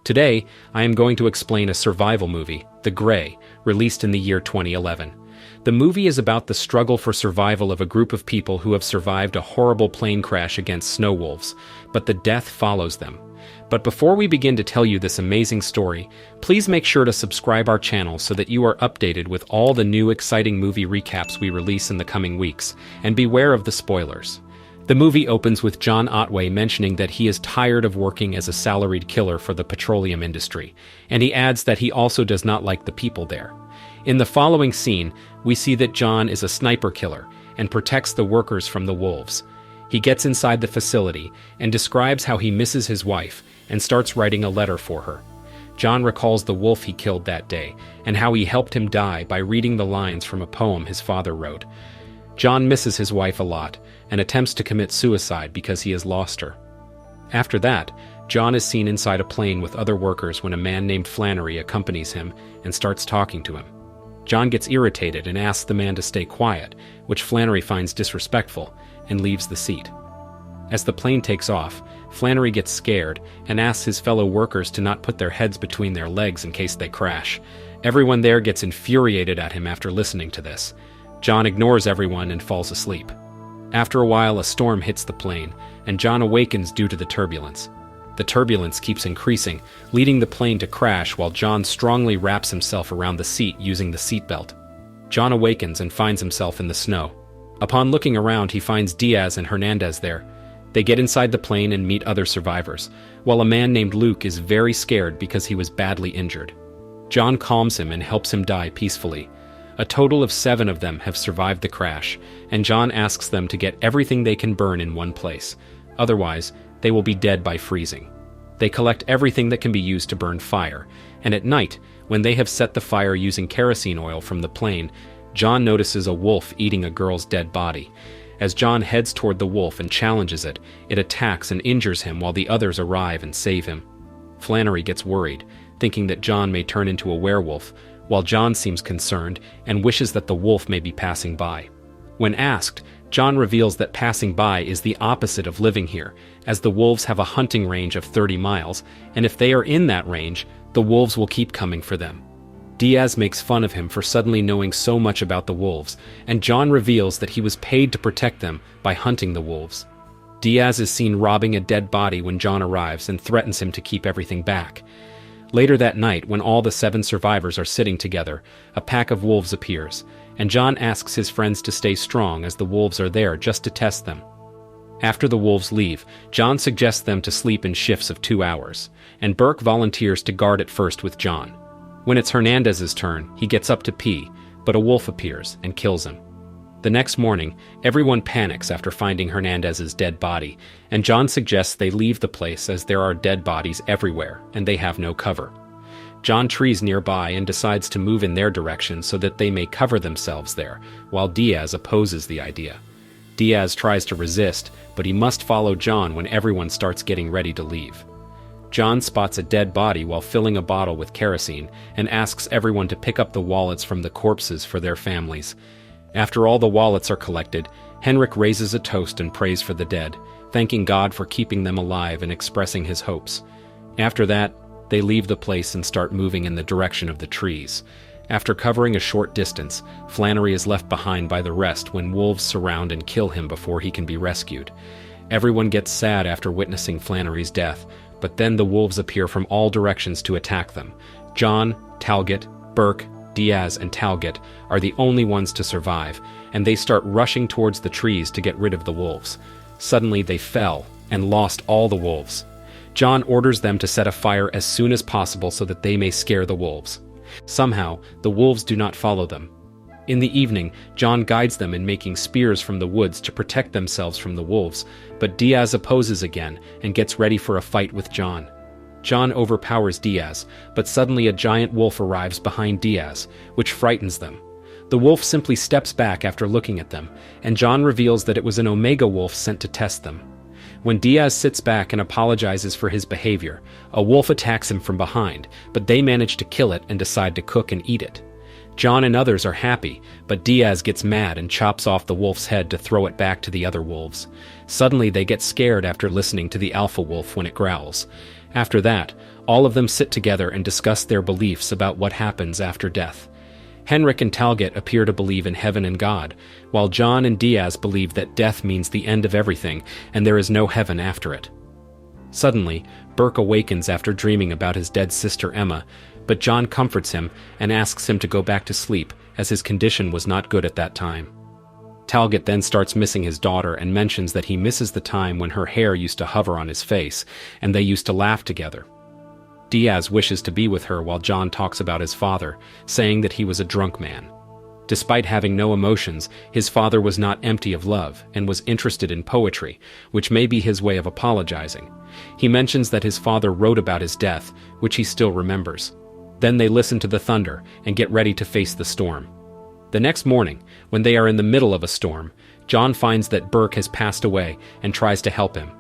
Today, I am going to explain a survival movie, The Grey, released in the year 2011. The movie is about the struggle for survival of a group of people who have survived a horrible plane crash against snow wolves, but the death follows them. But before we begin to tell you this amazing story, please make sure to subscribe our channel so that you are updated with all the new exciting movie recaps we release in the coming weeks, and beware of the spoilers. The movie opens with John Otway mentioning that he is tired of working as a salaried killer for the petroleum industry, and he adds that he also does not like the people there. In the following scene, we see that John is a sniper killer and protects the workers from the wolves. He gets inside the facility and describes how he misses his wife and starts writing a letter for her. John recalls the wolf he killed that day and how he helped him die by reading the lines from a poem his father wrote. John misses his wife a lot and attempts to commit suicide because he has lost her. After that, John is seen inside a plane with other workers when a man named Flannery accompanies him and starts talking to him. John gets irritated and asks the man to stay quiet, which Flannery finds disrespectful, and leaves the seat. As the plane takes off, Flannery gets scared and asks his fellow workers to not put their heads between their legs in case they crash. Everyone there gets infuriated at him after listening to this. John ignores everyone and falls asleep. After a while, a storm hits the plane, and John awakens due to the turbulence. The turbulence keeps increasing, leading the plane to crash while John strongly wraps himself around the seat using the seatbelt. John awakens and finds himself in the snow. Upon looking around, he finds Diaz and Hernandez there. They get inside the plane and meet other survivors, while a man named Luke is very scared because he was badly injured. John calms him and helps him die peacefully. A total of 7 of them have survived the crash, and John asks them to get everything they can burn in one place. Otherwise, they will be dead by freezing. They collect everything that can be used to burn fire, and at night, when they have set the fire using kerosene oil from the plane, John notices a wolf eating a girl's dead body. As John heads toward the wolf and challenges it, it attacks and injures him while the others arrive and save him. Flannery gets worried, thinking that John may turn into a werewolf, while John seems concerned and wishes that the wolf may be passing by. When asked, John reveals that passing by is the opposite of living here, as the wolves have a hunting range of 30 miles, and if they are in that range, the wolves will keep coming for them. Diaz makes fun of him for suddenly knowing so much about the wolves, and John reveals that he was paid to protect them by hunting the wolves. Diaz is seen robbing a dead body when John arrives and threatens him to keep everything back. Later that night, when all the 7 survivors are sitting together, a pack of wolves appears, and John asks his friends to stay strong as the wolves are there just to test them. After the wolves leave, John suggests them to sleep in shifts of 2 hours, and Burke volunteers to guard at first with John. When it's Hernandez's turn, he gets up to pee, but a wolf appears and kills him. The next morning, everyone panics after finding Hernandez's dead body, and John suggests they leave the place as there are dead bodies everywhere and they have no cover. John trees nearby and decides to move in their direction so that they may cover themselves there, while Diaz opposes the idea. Diaz tries to resist, but he must follow John when everyone starts getting ready to leave. John spots a dead body while filling a bottle with kerosene and asks everyone to pick up the wallets from the corpses for their families. After all the wallets are collected, Henrik raises a toast and prays for the dead, thanking God for keeping them alive and expressing his hopes. After that, they leave the place and start moving in the direction of the trees. After covering a short distance, Flannery is left behind by the rest when wolves surround and kill him before he can be rescued. Everyone gets sad after witnessing Flannery's death, but then the wolves appear from all directions to attack them. John, Talgett, Burke, Diaz, and Talgett are the only ones to survive, and they start rushing towards the trees to get rid of the wolves. Suddenly they fell and lost all the wolves. John orders them to set a fire as soon as possible so that they may scare the wolves. Somehow, the wolves do not follow them. In the evening, John guides them in making spears from the woods to protect themselves from the wolves, but Diaz opposes again and gets ready for a fight with John. John overpowers Diaz, but suddenly a giant wolf arrives behind Diaz, which frightens them. The wolf simply steps back after looking at them, and John reveals that it was an Omega wolf sent to test them. When Diaz sits back and apologizes for his behavior, a wolf attacks him from behind, but they manage to kill it and decide to cook and eat it. John and others are happy, but Diaz gets mad and chops off the wolf's head to throw it back to the other wolves. Suddenly they get scared after listening to the alpha wolf when it growls. After that, All of them sit together and discuss their beliefs about what happens after death. Henrik and Talget appear to believe in heaven and God, while John and Diaz believe that death means the end of everything and there is no heaven after it. Suddenly, Burke awakens after dreaming about his dead sister Emma, but John comforts him and asks him to go back to sleep as his condition was not good at that time. Talget then starts missing his daughter and mentions that he misses the time when her hair used to hover on his face and they used to laugh together. Diaz wishes to be with her while John talks about his father, saying that he was a drunk man. Despite having no emotions, his father was not empty of love and was interested in poetry, which may be his way of apologizing. He mentions that his father wrote about his death, which he still remembers. Then they listen to the thunder and get ready to face the storm. The next morning, when they are in the middle of a storm, John finds that Burke has passed away and tries to help him.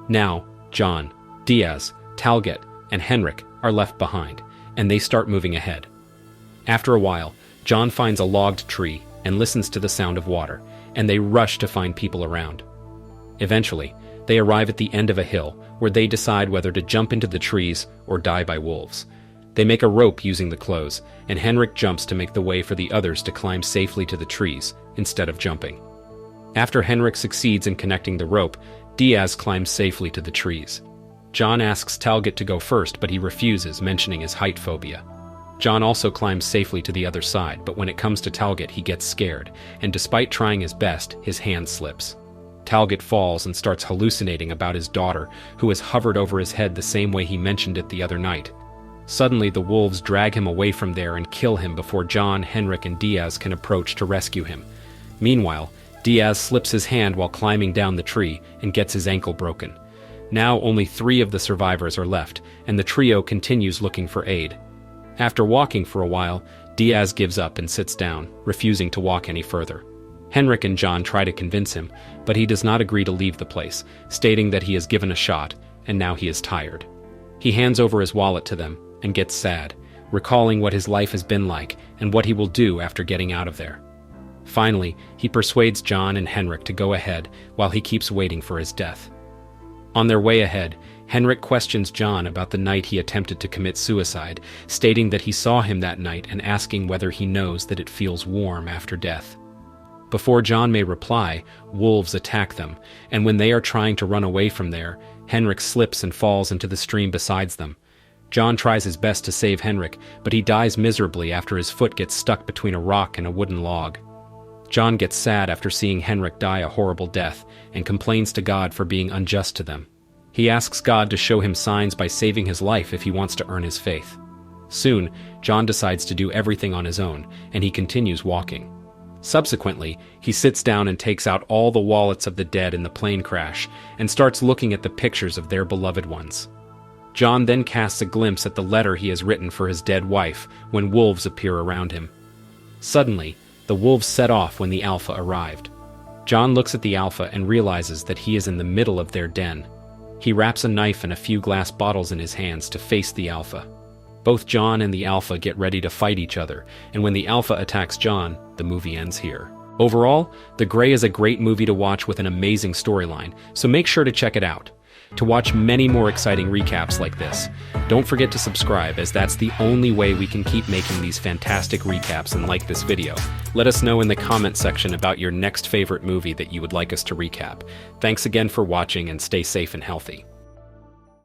Now, John, Diaz, Talget, and Henrik are left behind, and they start moving ahead. After a while, John finds a logged tree and listens to the sound of water, and they rush to find people around. Eventually, they arrive at the end of a hill where they decide whether to jump into the trees or die by wolves. They make a rope using the clothes, and Henrik jumps to make the way for the others to climb safely to the trees instead of jumping. After Henrik succeeds in connecting the rope, Diaz climbs safely to the trees. John asks Talget to go first, but he refuses, mentioning his height phobia. John also climbs safely to the other side, but when it comes to Talget, he gets scared, and despite trying his best, his hand slips. Talget falls and starts hallucinating about his daughter, who has hovered over his head the same way he mentioned it the other night. Suddenly, the wolves drag him away from there and kill him before John, Henrik, and Diaz can approach to rescue him. Meanwhile, Diaz slips his hand while climbing down the tree and gets his ankle broken. Now only 3 of the survivors are left, and the trio continues looking for aid. After walking for a while, Diaz gives up and sits down, refusing to walk any further. Henrik and John try to convince him, but he does not agree to leave the place, stating that he has given a shot, and now he is tired. He hands over his wallet to them and gets sad, recalling what his life has been like and what he will do after getting out of there. Finally, he persuades John and Henrik to go ahead while he keeps waiting for his death. On their way ahead, Henrik questions John about the night he attempted to commit suicide, stating that he saw him that night and asking whether he knows that it feels warm after death. Before John may reply, wolves attack them, and when they are trying to run away from there, Henrik slips and falls into the stream beside them. John tries his best to save Henrik, but he dies miserably after his foot gets stuck between a rock and a wooden log. John gets sad after seeing Henrik die a horrible death and complains to God for being unjust to them. He asks God to show him signs by saving his life if he wants to earn his faith. Soon, John decides to do everything on his own, and he continues walking. Subsequently, he sits down and takes out all the wallets of the dead in the plane crash and starts looking at the pictures of their beloved ones. John then casts a glimpse at the letter he has written for his dead wife when wolves appear around him. Suddenly, the wolves set off when the Alpha arrived. John looks at the Alpha and realizes that he is in the middle of their den. He wraps a knife and a few glass bottles in his hands to face the Alpha. Both John and the Alpha get ready to fight each other, and when the Alpha attacks John, the movie ends here. Overall, The Grey is a great movie to watch with an amazing storyline, so make sure to check it out. To watch many more exciting recaps like this, don't forget to subscribe, as that's the only way we can keep making these fantastic recaps, and like this video. Let us know in the comment section about your next favorite movie that you would like us to recap. Thanks again for watching, and stay safe and healthy.